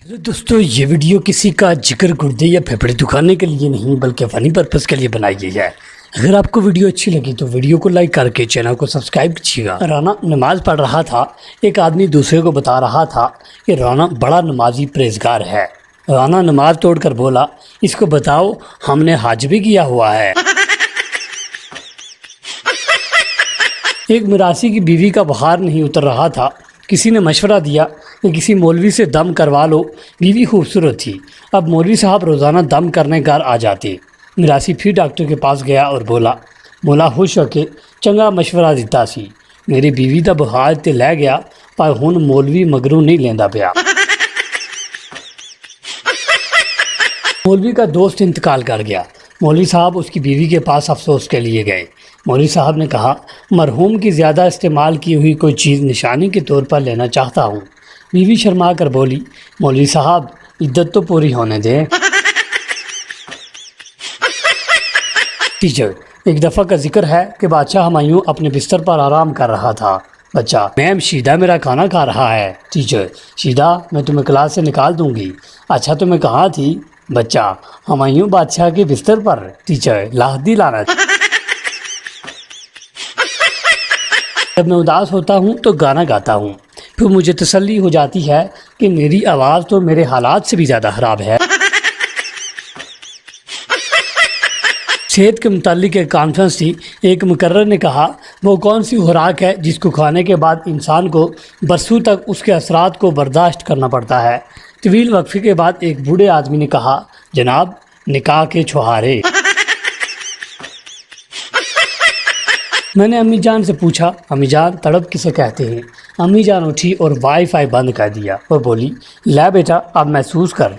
दोस्तों ये वीडियो किसी का जिगर गुर्दे या फेफड़े दुखाने के लिए नहीं बल्कि फ़नी पर्पज़ के लिए बनाई गई है। अगर आपको वीडियो अच्छी लगी तो वीडियो को लाइक करके चैनल को सब्सक्राइब कीजिएगा। राना नमाज़ पढ़ रहा था। एक आदमी दूसरे को बता रहा था कि राना बड़ा नमाजी परहेज़गार है। राना नमाज तोड़कर बोला, इसको बताओ हमने हज भी किया हुआ है। एक मिरासी की बीवी का बुखार नहीं उतर रहा था। किसी ने मशवरा दिया कि किसी मौलवी से दम करवा लो। बीवी खूबसूरत थी। अब मौलवी साहब रोज़ाना दम करने घर आ जाते। मिरासी फिर डॉक्टर के पास गया और बोला, मौला खुश होके चंगा मशवरा दिता सी। मेरी बीवी का बुखार ते लै गया पर हुण मौलवी मगरू नहीं लेंदा पिया। मौलवी का दोस्त इंतकाल कर गया। मौलवी साहब उसकी बीवी के पास अफसोस के लिए गए। मौलवी साहब ने कहा, मरहूम की ज़्यादा इस्तेमाल की हुई कोई चीज़ निशानी के तौर पर लेना चाहता हूँ। बीवी शर्मा कर बोली, मौलवी साहब इद्दत तो पूरी होने दें। टीचर, एक दफ़ा का जिक्र है कि बादशाह हुमायूं अपने बिस्तर पर आराम कर रहा था। बच्चा, मैम शीदा मेरा खाना खा रहा है। टीचर, शीदा मैं तुम्हें क्लास से निकाल दूंगी। अच्छा तुम्हें कहाँ थी? बच्चा, हुमायूं बादशाह के बिस्तर पर। टीचर, लाहदी लाना। जब मैं उदास होता हूँ तो गाना गाता हूँ, फिर मुझे तसल्ली हो जाती है कि मेरी आवाज़ तो मेरे हालात से भी ज़्यादा ख़राब है। सेहत के मुतालिक एक कॉन्फ्रेंस थी। एक मुकर्रर ने कहा, वो कौन सी खुराक है जिसको खाने के बाद इंसान को बरसों तक उसके असरात को बर्दाश्त करना पड़ता है? तवील वक्फे के बाद एक बूढ़े आदमी ने कहा, जनाब निकाह के छुहारे। मैंने अम्मी जान से पूछा, अम्मी जान तड़प किसे कहते हैं? अम्मी जान उठी और वाईफाई बंद कर दिया। वो बोली, ले बेटा अब महसूस कर।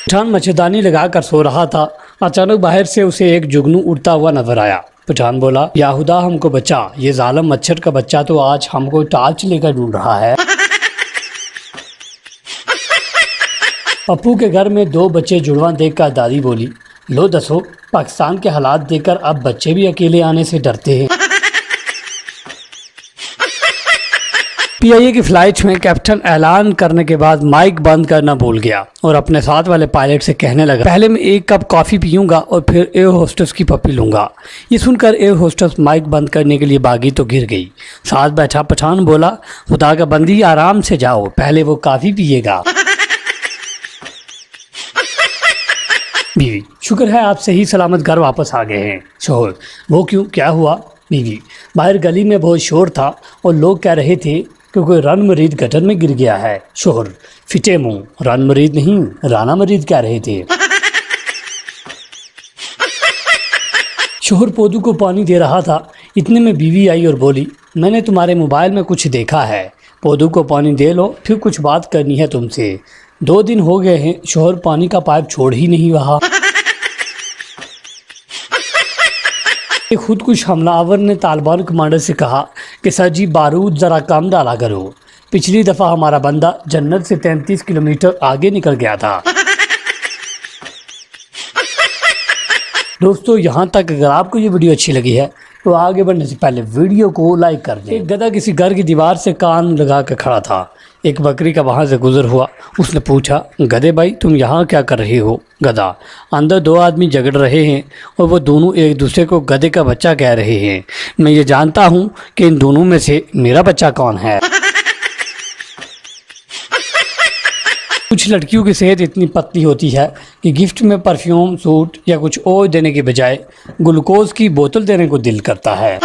पठान मच्छरदानी लगाकर सो रहा था। अचानक बाहर से उसे एक जुगनू उड़ता हुआ नजर आया। पठान बोला, या खुदा हमको बचा, ये जालिम मच्छर का बच्चा तो आज हमको टार्च लेकर ढूंढ रहा है। पप्पू के घर में दो बच्चे जुड़वा देखकर दादी बोली, लो दसो पाकिस्तान के हालात देखकर अब बच्चे भी अकेले आने से डरते हैं। पीआईए की फ्लाइट में कैप्टन ऐलान करने के बाद माइक बंद करना भूल गया और अपने साथ वाले पायलट से कहने लगा, पहले मैं एक कप कॉफ़ी पीऊंगा और फिर एयर होस्टेस की पप्पी लूंगा। ये सुनकर एयर होस्टेस माइक बंद करने के लिए भागी तो गिर गई। साथ बैठा पठान बोला, खुदा का बंदी आराम से जाओ, पहले वो कॉफ़ी पिएगा। बीवी, शुक्र है आप सही सलामत घर वापस आ गए हैं। शोहर, वो क्यों, क्या हुआ? बीवी, बाहर गली में बहुत शोर था और लोग कह रहे थे कि कोई रन मरीद गटर में गिर गया है। शोहर, फिटे मुंह, रन मरीद नहीं राना मरीद कह रहे थे। शोहर पौधों को पानी दे रहा था। इतने में बीवी आई और बोली, मैंने तुम्हारे मोबाइल में कुछ देखा है, पौधों को पानी दे लो, फिर कुछ बात करनी है तुमसे। 2 दिन हो गए हैं शोहर पानी का पाइप छोड़ ही नहीं रहा। एक खुदकुश हमलावर ने तालिबान कमांडर से कहा कि सर जी बारूद ज़रा कम डाला करो, पिछली दफ़ा हमारा बंदा जन्नत से 33 किलोमीटर आगे निकल गया था। दोस्तों यहाँ तक अगर आपको ये वीडियो अच्छी लगी है तो आगे बढ़ने से पहले वीडियो को लाइक कर दें। एक गधा किसी घर की दीवार से कान लगा कर खड़ा था। एक बकरी का वहाँ से गुजर हुआ। उसने पूछा, गधे भाई तुम यहाँ क्या कर रहे हो? गधा, अंदर 2 आदमी झगड़ रहे हैं और वो दोनों एक दूसरे को गधे का बच्चा कह रहे हैं। मैं ये जानता हूँ कि इन दोनों में से मेरा बच्चा कौन है। कुछ लड़कियों की सेहत इतनी पतली होती है कि गिफ्ट में परफ्यूम, सूट या कुछ और देने के बजाय ग्लूकोज की बोतल देने को दिल करता है।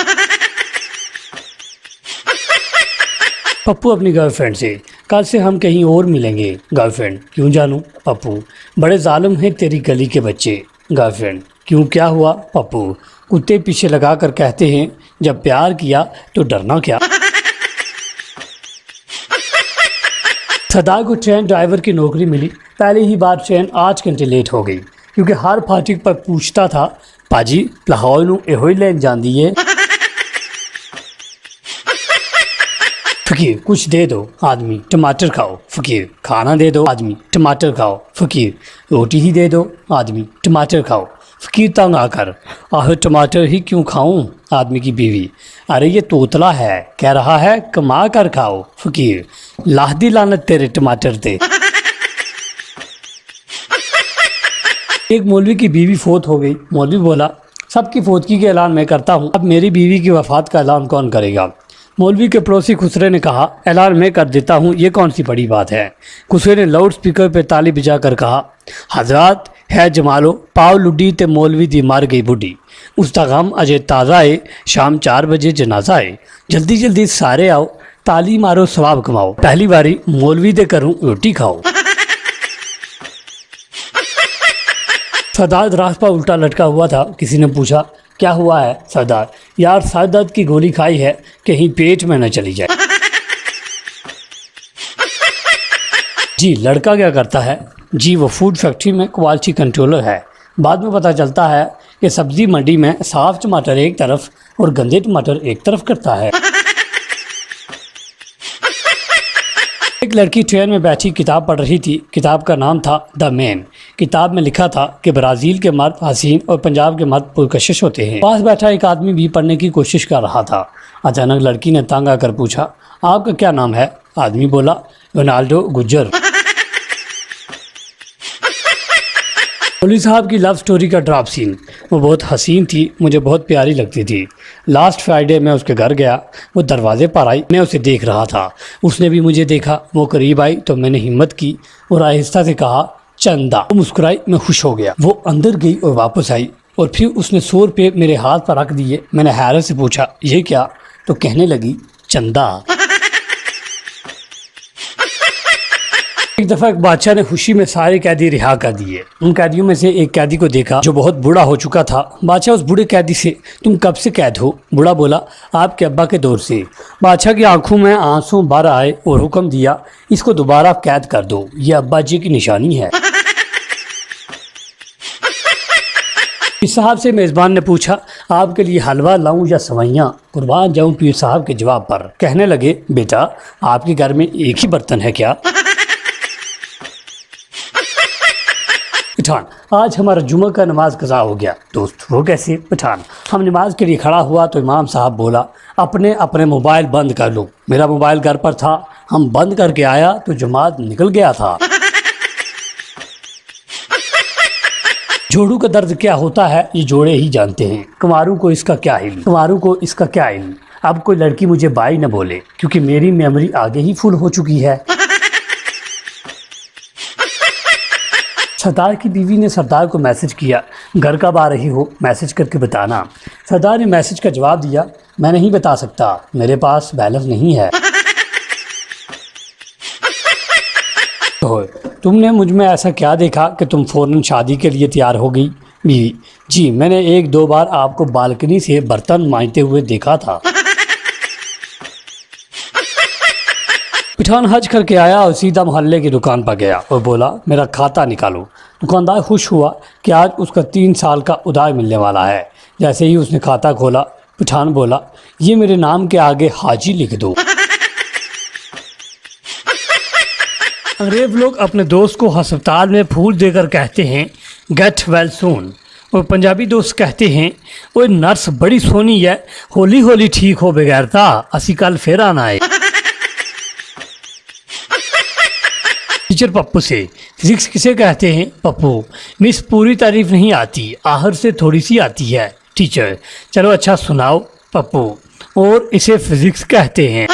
पप्पू अपनी गर्लफ्रेंड से, कल से हम कहीं और मिलेंगे। गर्लफ्रेंड, क्यों जानूं? पप्पू, बड़े जालिम हैं तेरी गली के बच्चे। गर्लफ्रेंड, क्यों क्या हुआ? पप्पू, कुत्ते पीछे लगा कर कहते हैं जब प्यार किया तो डरना क्या। सदा को ट्रेन ड्राइवर की नौकरी मिली। पहली ही बार ट्रेन 8 घंटे लेट हो गई क्योंकि हर फाटक पर पूछता था, पाजी लाहौर नूं एहो ही लैन जांदी है। फकीर, कुछ दे दो। आदमी, टमाटर खाओ। फकीर, खाना दे दो। आदमी, टमाटर खाओ। फकीर, रोटी ही दे दो। आदमी, टमाटर खाओ। फकीर तंग आकर, आह टमाटर ही क्यों खाऊं। आदमी की बीवी, अरे ये तोतला है, कह रहा है कमा कर खाओ। फकीर, लाह दी लानत तेरे टमाटर ते। एक मौलवी की बीवी फोत हो गई। मौलवी बोला, सबकी फोतगी का ऐलान मैं करता हूँ, अब मेरी बीवी की वफात का ऐलान कौन करेगा। मौलवी के पड़ोसी खुसरे ने कहा, ऐलान मैं कर देता हूँ, ये कौन सी बड़ी बात है। खुसरे ने लाउड स्पीकर पर ताली बजा कर कहा, हजरात है जमालो, पाव लुड्डी ते मौलवी दी मार गई बुढ़ी, उसका गम अजय ताज़ा है, शाम 4 बजे जनाजा है, जल्दी जल्दी सारे आओ, ताली मारो सवाब कमाओ, पहली बारी मौलवी दे करूँ रोटी खाओ। सरदार रास्ता उल्टा लटका हुआ था। किसी ने पूछा, क्या हुआ है। सरदार, यार सर दर्द की गोली खाई है, कहीं पेट में न चली जाए। जी, लड़का क्या करता है। जी, वो फूड फैक्ट्री में क्वालिटी कंट्रोलर है। बाद में पता चलता है कि सब्जी मंडी में साफ टमाटर एक तरफ और गंदे टमाटर एक तरफ करता है। एक लड़की ट्रेन में बैठी किताब पढ़ रही थी। किताब का नाम था द मैन। किताब में लिखा था कि ब्राज़ील के मर्द हसीन और पंजाब के मर्द पुरकशिश होते हैं। पास बैठा एक आदमी भी पढ़ने की कोशिश कर रहा था। अचानक लड़की ने तंग आकर पूछा, आपका क्या नाम है। आदमी बोला, रोनाल्डो गुज्जर। मौलवी साहब की लव स्टोरी का ड्रॉप सीन। वो बहुत हसीन थी, मुझे बहुत प्यारी लगती थी। लास्ट फ्राइडे मैं उसके घर गया, वो दरवाजे पर आई, मैं उसे देख रहा था, उसने भी मुझे देखा। वो करीब आई तो मैंने हिम्मत की और आहिस्ता से कहा, चंदा। वो मुस्कुराई, मैं खुश हो गया। वो अंदर गई और वापस आई और फिर उसने 100 रुपये मेरे हाथ पर रख दिए। मैंने हैरत से पूछा, ये क्या। तो कहने लगी, चंदा। एक दफ़ा एक बादशाह ने खुशी में सारे कैदी रिहा कर दिए। उन कैदियों में से एक कैदी को देखा जो बहुत बूढ़ा हो चुका था। बादशाह उस बूढ़े कैदी से, तुम कब से कैद हो। बूढ़ा बोला, आपके अब्बा के दौर से। बादशाह की आंखों में आंसू भर आए और हुक्म दिया, इसको दोबारा कैद कर दो, ये अब्बा जी की निशानी है। पीर साहब से मेज़बान ने पूछा, आपके लिए हलवा लाऊं या सवैयाँ। कुर्बान जाऊं पीर साहब के जवाब पर। कहने लगे, बेटा आपके घर में एक ही बर्तन है क्या। पठान, आज हमारा जुमा का नमाज कज़ा हो गया। दोस्त, वो कैसे। पठान, हम नमाज के लिए खड़ा हुआ तो इमाम साहब बोला, अपने अपने मोबाइल बंद कर लो। मेरा मोबाइल घर पर था, हम बंद करके आया तो जमात निकल गया था। जोड़ों का दर्द क्या होता है ये जोड़े ही जानते हैं। कुंवारों को इसका क्या इल्म, कुंवारों को इसका क्या इल्म। अब कोई लड़की मुझे बाई न बोले क्योंकि मेरी मेमोरी आगे ही फुल हो चुकी है। सरदार की बीवी ने सरदार को मैसेज किया, घर कब आ रही हो, मैसेज करके बताना। सरदार ने मैसेज का जवाब दिया, मैं नहीं बता सकता, मेरे पास बैलेंस नहीं है। तो तुमने मुझ में ऐसा क्या देखा कि तुम फ़ौरन शादी के लिए तैयार हो गई। बीवी, जी मैंने 1-2 बार आपको बालकनी से बर्तन मांजते हुए देखा था। पठान हज करके आया और सीधा मोहल्ले की दुकान पर गया और बोला, मेरा खाता निकालो। दुकानदार खुश हुआ कि आज उसका 3 साल का उधार मिलने वाला है। जैसे ही उसने खाता खोला, पठान बोला, ये मेरे नाम के आगे हाजी लिख दो। अंग्रेज लोग अपने दोस्त को अस्पताल में फूल देकर कहते हैं, गेट वेल सून। और पंजाबी दोस्त कहते हैं, ओए नर्स बड़ी सोनी है, होली होली ठीक हो बगैरता, असी कल फिर आना है। टीचर पप्पू से, फिजिक्स किसे कहते हैं। पप्पू, मिस पूरी तारीफ नहीं आती, आहर से थोड़ी सी आती है। टीचर, चलो अच्छा सुनाओ। पप्पू, और इसे फिजिक्स कहते हैं।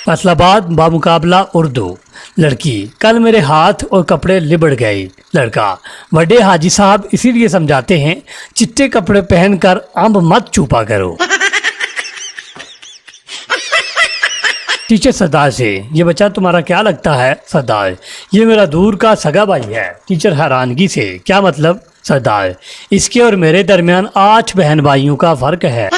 फैसलाबाद बामुकाबला उर्दू। लड़की, कल मेरे हाथ और कपड़े लिबड़ गए। लड़का, बड़े हाजी साहब इसीलिए समझाते हैं, चिट्टे कपड़े पहनकर अंब मत चूपा करो। टीचर सरदार से, ये बच्चा तुम्हारा क्या लगता है। सरदार, ये मेरा दूर का सगा भाई है। टीचर हैरानगी से, क्या मतलब। सरदार, इसके और मेरे दरमियान 8 बहन भाइयों का फर्क है।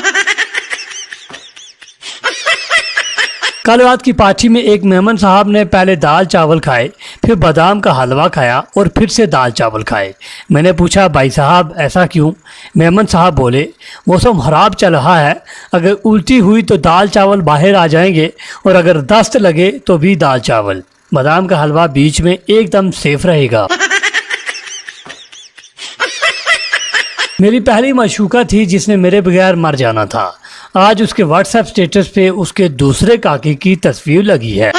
कल रात की पार्टी में एक मेमन साहब ने पहले दाल चावल खाए, फिर बादाम का हलवा खाया और फिर से दाल चावल खाए। मैंने पूछा, भाई साहब ऐसा क्यों। मेमन साहब बोले, मौसम खराब चल रहा है, अगर उल्टी हुई तो दाल चावल बाहर आ जाएंगे और अगर दस्त लगे तो भी दाल चावल। बादाम का हलवा बीच में एकदम सेफ रहेगा। میری پہلی معشوقہ تھی جس نے میرے بغیر مر جانا تھا. آج اس کے واٹس ایپ سٹیٹس پہ اس کے دوسرے کاکے کی تصویر لگی ہے.